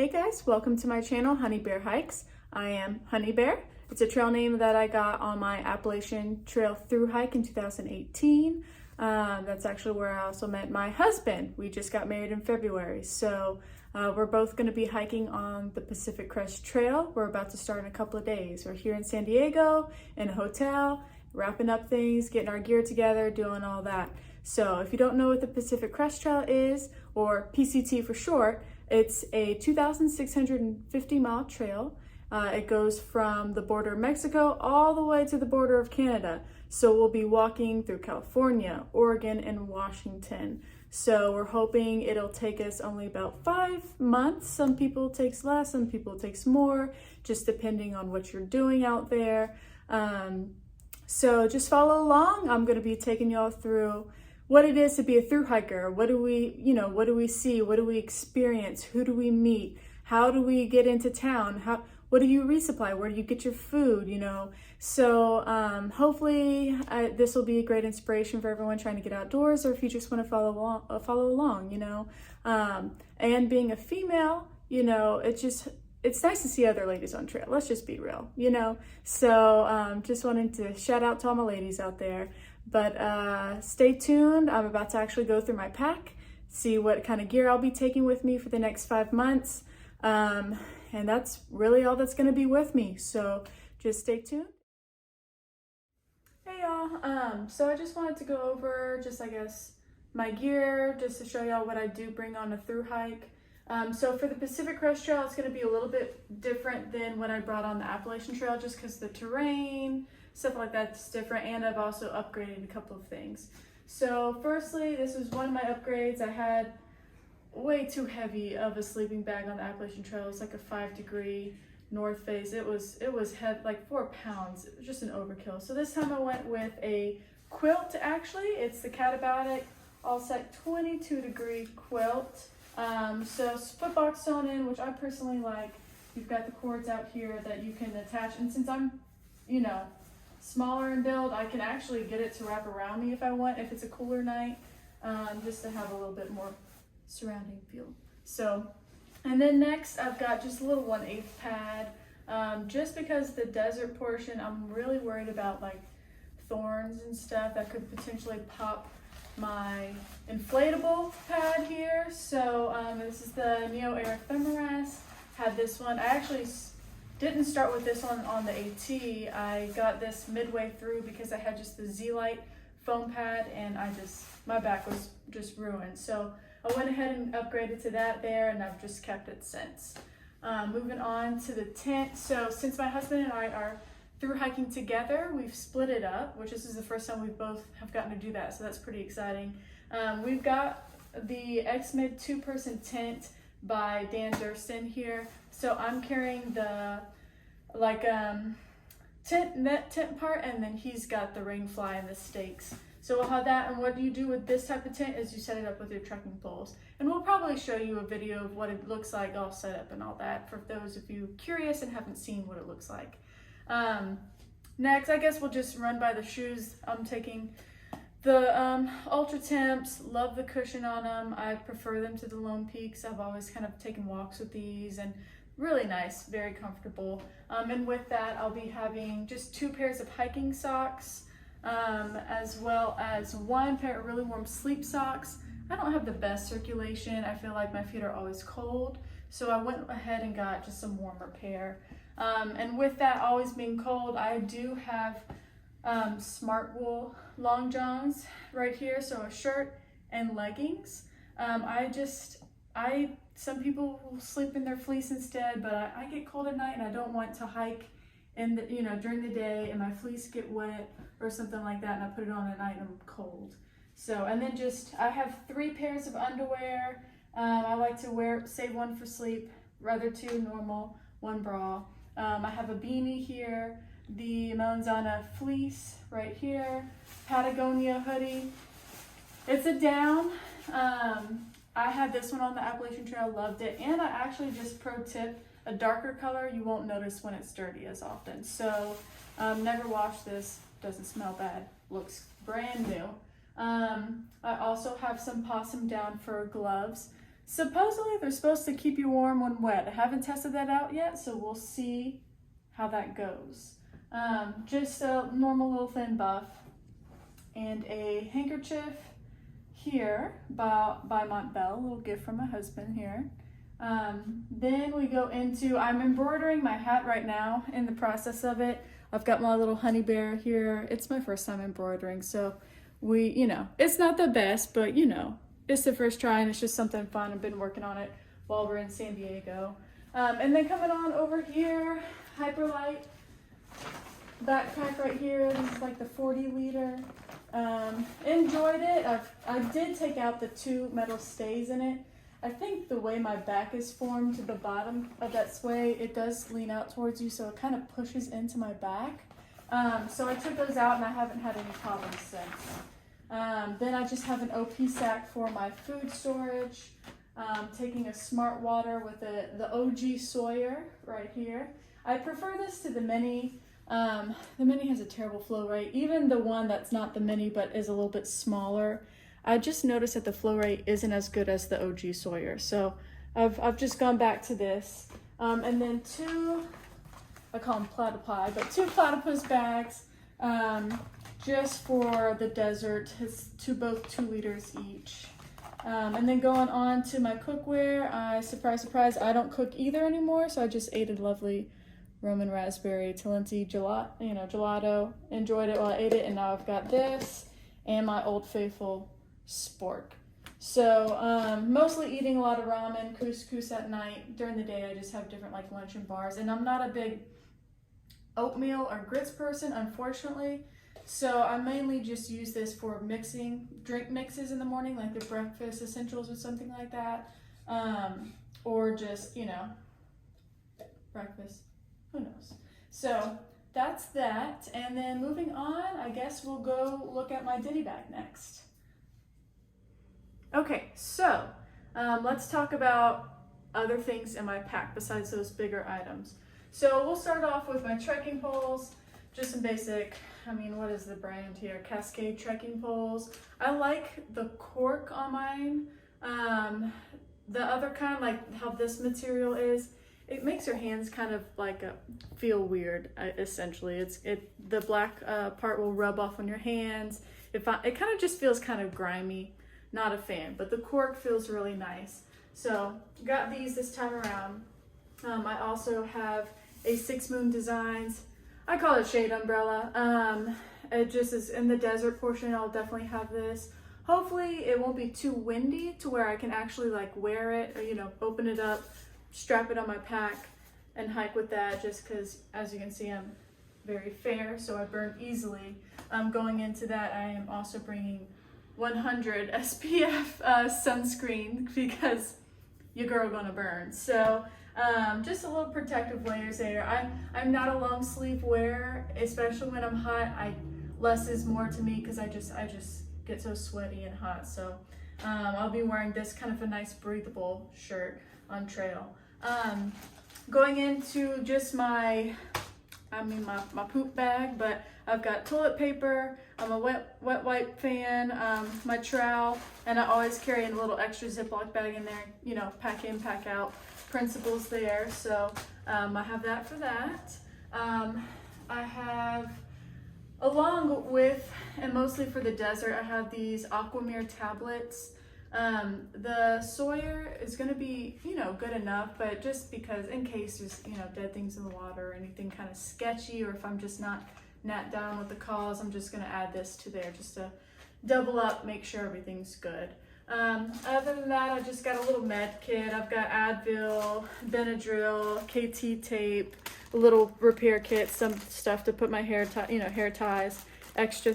Hey guys, welcome to my channel, Honey Bear Hikes. I am Honey Bear. It's a trail name that I got on my Appalachian Trail Thruhike in 2018. That's actually where I also met my husband. We just got married in February. So we're both going to be hiking on the Pacific Crest Trail. We're about to start in a couple of days. We're here in San Diego in a hotel, wrapping up things, getting our gear together, doing all that. So if you don't know what the Pacific Crest Trail is, or PCT for short, it's a 2,650 mile trail. It goes from the border of Mexico all the way to the border of Canada. So we'll be walking through California, Oregon, and Washington. So we're hoping it'll take us only about 5 months. Some people it takes less, some people it takes more, just depending on what you're doing out there. So just follow along. I'm going to be taking y'all through what it is to be a thru hiker. What do we see? What do we experience? Who do we meet? How do we get into town? What do you resupply? Where do you get your food? So hopefully this will be a great inspiration for everyone trying to get outdoors, or if you just want to follow along. And being a female, it's nice to see other ladies on trail. Let's just be real, So just wanting to shout out to all my ladies out there. But stay tuned. I'm about to actually go through my pack, see what kind of gear I'll be taking with me for the next 5 months. And that's really all that's going to be with me. So just stay tuned. Hey y'all. So I just wanted to go over my gear, just to show y'all what I do bring on a thru hike. So for the Pacific Crest Trail, it's going to be a little bit different than what I brought on the Appalachian Trail, just because the terrain, stuff like that's different, and I've also upgraded a couple of things. So firstly, this was one of my upgrades. I had way too heavy of a sleeping bag on the Appalachian Trail. It was like a 5-degree north face. It was heavy, like 4 pounds. It was just an overkill. So this time I went with a quilt. Actually, it's the Catabiotic All-Sec 22-degree quilt. So footbox sewn in, which I personally like. You've got the cords out here that you can attach, and since I'm smaller in build, I can actually get it to wrap around me if I want, if it's a cooler night, just to have a little bit more surrounding feel. So, and then next I've got just a little 1/8 pad, just because the desert portion, I'm really worried about like thorns and stuff that could potentially pop my inflatable pad here. So this is the Neo Air Ephemeris. Had this one. I actually didn't start with this one on the AT. I got this midway through because I had just the Z-Lite foam pad, and my back was just ruined. So I went ahead and upgraded to that there, and I've just kept it since. Moving on to the tent. So since my husband and I are through hiking together, we've split it up, which this is the first time we both have gotten to do that. So that's pretty exciting. We've got the X-Mid 2-person tent by Dan Durston here. So I'm carrying the tent part, and then he's got the rain fly and the stakes. So we'll have that, and what you do with this type of tent is you set it up with your trekking poles. And we'll probably show you a video of what it looks like all set up and all that, for those of you curious and haven't seen what it looks like. Next, I guess we'll just run by the shoes. I'm taking the Ultra Temps. Love the cushion on them. I prefer them to the Lone Peaks. I've always kind of taken walks with these, and really nice, very comfortable. And with that, I'll be having just 2 pairs of hiking socks, as well as 1 pair of really warm sleep socks. I don't have the best circulation. I feel like my feet are always cold, so I went ahead and got just some warmer pair. And with that always being cold, I do have Smart Wool long johns right here, so a shirt and leggings. Some people will sleep in their fleece instead, but I get cold at night, and I don't want to hike during the day and my fleece get wet or something like that, and I put it on at night and I'm cold. So, and then I have 3 pairs of underwear. I like to save 1 for sleep, rather 2 normal, 1 bra. I have a beanie here, the Melanzana fleece right here, Patagonia hoodie. It's a down. I had this one on the Appalachian Trail, loved it, and I actually, just pro tip, a darker color you won't notice when it's dirty as often. So never wash this, doesn't smell bad, looks brand new. I also have some possum down fur gloves. Supposedly they're supposed to keep you warm when wet. I haven't tested that out yet, so we'll see how that goes. Just a normal little thin buff and a handkerchief here by Montbell, a little gift from my husband here. Then we go into, I'm embroidering my hat right now in the process of it. I've got my little honey bear here. It's my first time embroidering, so it's not the best, but it's the first try and it's just something fun. I've been working on it while we're in San Diego. And then coming on over here, Hyperlight backpack right here. This is like the 40 liter. Enjoyed it. I did take out the 2 metal stays in it. I think the way my back is formed to the bottom of that sway, it does lean out towards you, so it kind of pushes into my back. So I took those out and I haven't had any problems since. Then I just have an OP sack for my food storage. Taking a Smart Water with the OG Sawyer right here. I prefer this to the Mini. The Mini has a terrible flow rate. Even the one that's not the Mini but is a little bit smaller, I just noticed that the flow rate isn't as good as the OG Sawyer. So I've just gone back to this. And then 2, I call them platypi, but 2 platypus bags just for the desert. It's both 2 liters each. And then going on to my cookware, surprise, surprise, I don't cook either anymore. So I just ate a lovely Roman raspberry Talenti gelato. Enjoyed it while I ate it, and now I've got this and my Old Faithful spork. So mostly eating a lot of ramen, couscous at night. During the day I just have different like luncheon bars, and I'm not a big oatmeal or grits person, unfortunately. So I mainly just use this for mixing drink mixes in the morning, like the breakfast essentials or something like that, or just breakfast, who knows. So that's that. And then moving on, I guess we'll go look at my ditty bag next. Okay, so let's talk about other things in my pack besides those bigger items. So we'll start off with my trekking poles, just some basic, what is the brand here? Cascade trekking poles. I like the cork on mine. The other kind, like how this material is, it makes your hands kind of like feel weird, essentially. The black part will rub off on your hands. It kind of just feels kind of grimy. Not a fan, but the cork feels really nice. So got these this time around. I also have a 6 Moon Designs. I call it shade umbrella. It just is in the desert portion. I'll definitely have this. Hopefully it won't be too windy to where I can actually like wear it or open it up, strap it on my pack and hike with that, just because as you can see I'm very fair, so I burn easily. Going into that, I am also bringing 100 SPF sunscreen because your girl gonna burn. So just a little protective layers there. I'm not a long sleeve wearer, especially when I'm hot. Less is more to me because I just get so sweaty and hot. So I'll be wearing this kind of a nice breathable shirt on trail. Going into just my poop bag, but I've got toilet paper, I'm a wet wipe fan, my trowel, and I always carry a little extra Ziploc bag in there, pack in, pack out principles there. So I have that for that. I have, along with, and mostly for the desert, I have these Aquamir tablets. The Sawyer is going to be, good enough, but just because in case there's, dead things in the water or anything kind of sketchy, or if I'm just not down with the cause, I'm just going to add this to there just to double up, make sure everything's good. Other than that, I just got a little med kit. I've got Advil, Benadryl, KT tape, a little repair kit, some stuff to put my hair ties, extra,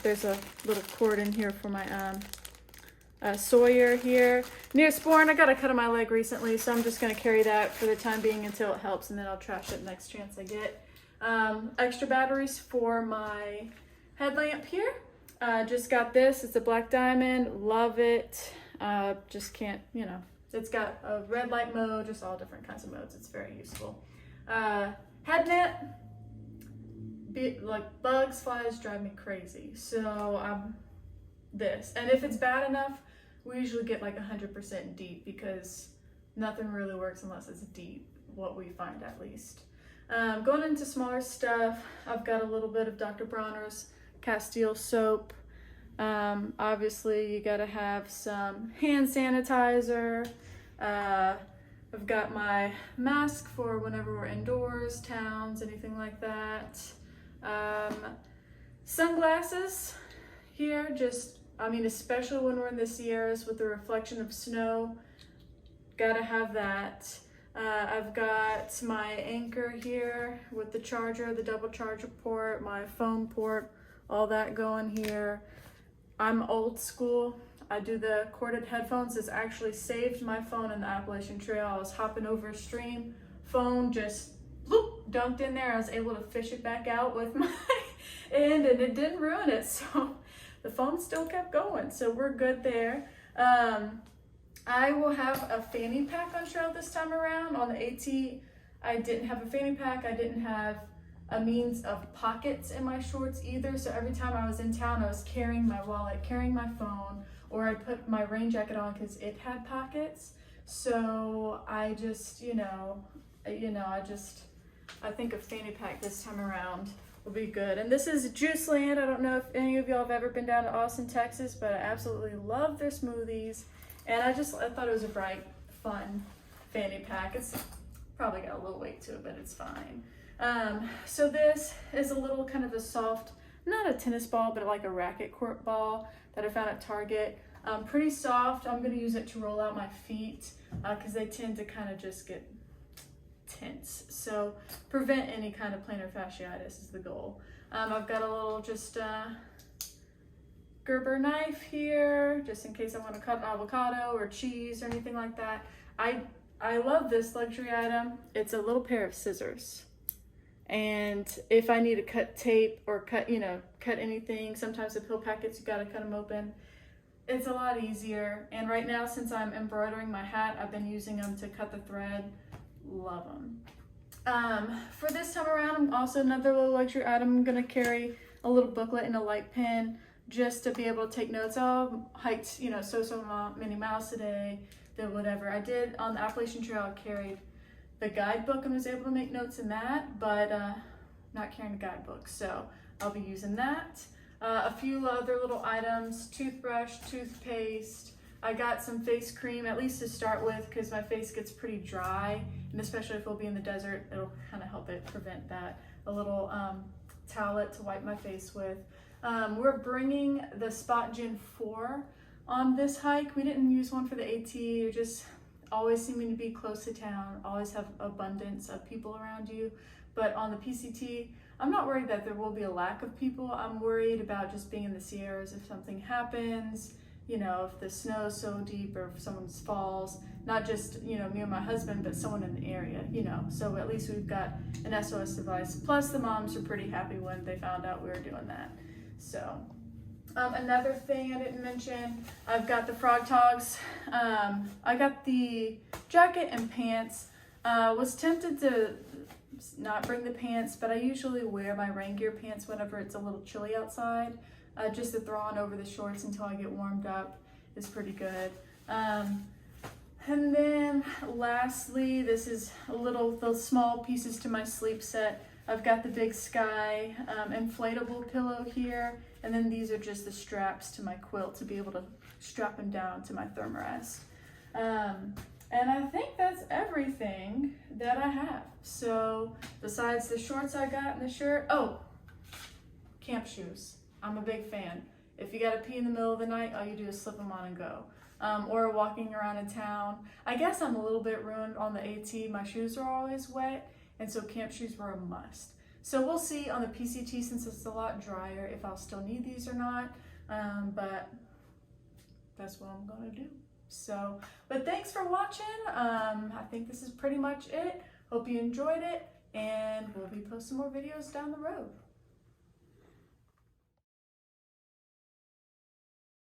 there's a little cord in here for my, Sawyer here. Neosporin, I got a cut on my leg recently, so I'm just going to carry that for the time being until it helps, and then I'll trash it next chance I get. Extra batteries for my headlamp here. Just got this. It's a black diamond. Love it. Just can't, it's got a red light mode, just all different kinds of modes. It's very useful. Head net. Like bugs, flies drive me crazy. So this. And if it's bad enough, we usually get like 100% deep because nothing really works unless it's deep, what we find at least. Going into smaller stuff, I've got a little bit of Dr. Bronner's Castile soap. Obviously you gotta have some hand sanitizer. I've got my mask for whenever we're indoors, towns, anything like that. Sunglasses here, especially when we're in the Sierras with the reflection of snow, gotta have that. I've got my Anchor here with the charger, the double charger port, my phone port, all that going here. I'm old school. I do the corded headphones. This actually saved my phone in the Appalachian Trail. I was hopping over a stream, phone just bloop, dunked in there. I was able to fish it back out with my end and it didn't ruin it. So the phone still kept going. So we're good there. I will have a fanny pack on trail this time around. On the AT, I didn't have a fanny pack. I didn't have a means of pockets in my shorts either. So every time I was in town, I was carrying my wallet, carrying my phone, or I'd put my rain jacket on because it had pockets. So I just, I think a fanny pack this time around will be good. And this is Juice Land. I don't know if any of y'all have ever been down to Austin, Texas, but I absolutely love their smoothies. And I thought it was a bright, fun fanny pack. It's probably got a little weight to it, but it's fine. So this is a little kind of a soft, not a tennis ball, but like a racket court ball that I found at Target. Pretty soft. I'm going to use it to roll out my feet because they tend to kind of just get tense. So prevent any kind of plantar fasciitis is the goal. I've got a little Gerber knife here, just in case I want to cut an avocado or cheese or anything like that. I love this luxury item. It's a little pair of scissors. And if I need to cut tape or cut anything, sometimes the pill packets, you gotta cut them open. It's a lot easier. And right now, since I'm embroidering my hat, I've been using them to cut the thread. Love them. For this time around, also another little luxury item. I'm gonna carry a little booklet and a light pen just to be able to take notes. Oh, hiked, so many miles today, did whatever. I did on the Appalachian Trail, I carried the guidebook and was able to make notes in that, but not carrying the guidebook, so I'll be using that. A few other little items, toothbrush, toothpaste. I got some face cream, at least to start with, because my face gets pretty dry, and especially if we'll be in the desert, it'll kind of help it prevent that. A little towelette to wipe my face with. We're bringing the Spot Gen 4 on this hike. We didn't use one for the AT, you're just always seeming to be close to town, always have abundance of people around you. But on the PCT, I'm not worried that there will be a lack of people. I'm worried about just being in the Sierras if something happens, if the snow is so deep or if someone falls, not just, me and my husband, but someone in the area, So at least we've got an SOS device. Plus the moms are pretty happy when they found out we were doing that. So another thing I didn't mention, I've got the Frog Togs. I got the jacket and pants. Was tempted to not bring the pants, but I usually wear my rain gear pants whenever it's a little chilly outside. Just to throw on over the shorts until I get warmed up is pretty good. And then lastly, this is those small pieces to my sleep set. I've got the Big Sky inflatable pillow here, and then these are just the straps to my quilt to be able to strap them down to my thermarest. And I think that's everything that I have. So besides the shorts I got and the shirt, camp shoes. I'm a big fan. If you gotta pee in the middle of the night, all you do is slip them on and go. Or walking around in town. I guess I'm a little bit ruined on the AT. My shoes are always wet, and so camp shoes were a must. So we'll see on the PCT, since it's a lot drier, if I'll still need these or not. But that's what I'm gonna do. So, but thanks for watching. I think this is pretty much it. Hope you enjoyed it, and we'll be posting more videos down the road.